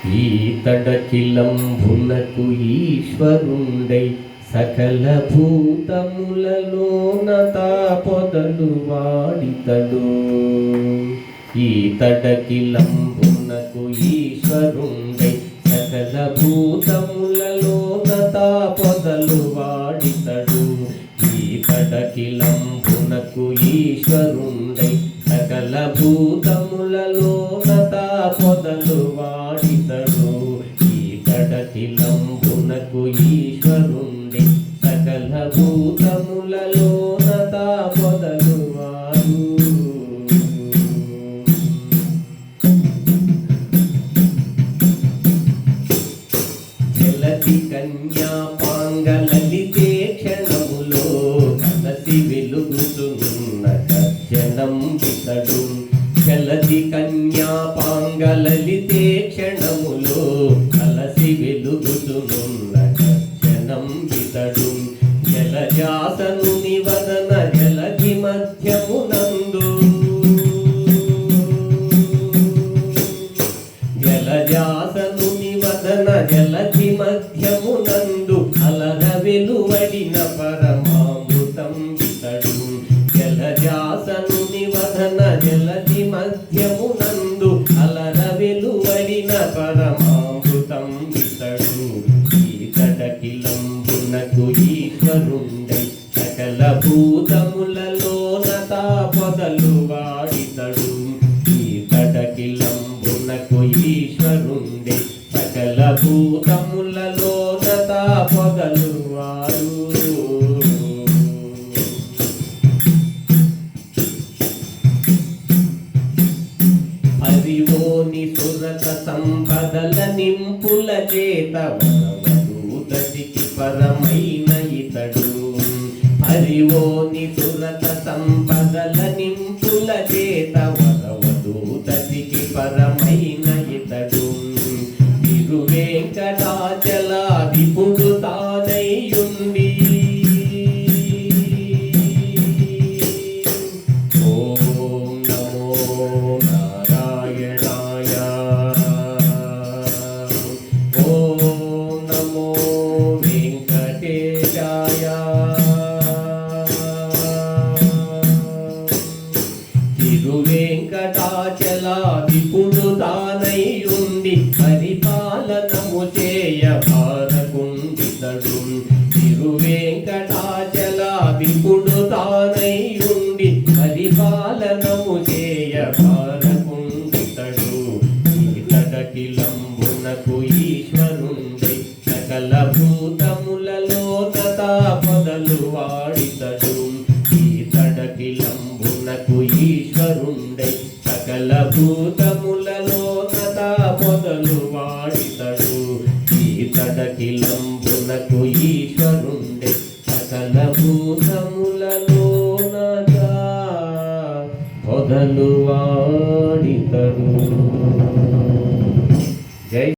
ఈతడకిలంబునకు ఈశ్వరుండై సకల భూతములలోన తా పొదలు వాడితడు. ఈతడకిలంబునకు ఈశ్వరుండై సకల భూతములలోన తా పొదలు వాడితడు. ఈతడకిలంబునకు ఈశ్వరుండై సకల భూతములలోన తా పొదలు వాడితడు. ఈతడకిలంబునకు ఈశ్వరుండై సకల భూతములలోన తా పొదలు వాడు. జలతి కన్యా పాంగలలితే క్షణములో కలసి వెలుగుతున్న కర్జనం వితడు. జలతి కన్యా పాంగలలితే క్షణములో కలసి వెలుగుతున్న కర్జనం వితడు. జలజాతను నివదన జలధి మధ్యమునందు జలజాతను నివదన జలధి మధ్యమునందు అలర వెలువడిన పరమామృతం వితడు. జలజాతను నివదన జలధి మధ్యమునందు అలర వెలువడిన పరమామృతం వితడు. ఈతడకిలంబునకు ఈశ్వరుండై సకల భూతములలోన తా పొదలు వాడితడు. ఈతడకిలంబునకు ఈశ్వరుండై సకల భూతములలోన తా పొదలు వాడు. హరివోని సురత సంపదల నింపుల చేత వరవధూతటికి పరమైన ఇతడు. హరివోని సురత సంపదల నింపుల చేత వరవధూతటికి పరమైన ఇతడు. తిరువేంకటాచలాధిపుడు తానైయుండి తిరువేంకటాచలాధిపుడు తానైయుండి పరిపాలనము చేయ భారకుండితడు. తిరువేంకటాచలాధిపుడు తానైయుండి పరిపాలనము చేయ భారకుండితడు. ఈతడకిలంబునకు ఈశ్వరుండై సకల భూతములలోన తా పొదలు వాడితడు. ఈతడకిలంబునకు ఈశ్వరుండై సకల భూతములలోన తా పొదలు వాడితడు. ఈతడకిలంబునకు ఈశ్వరుండై సకల భూతములలోన తా పొదలు వాడితడు. జై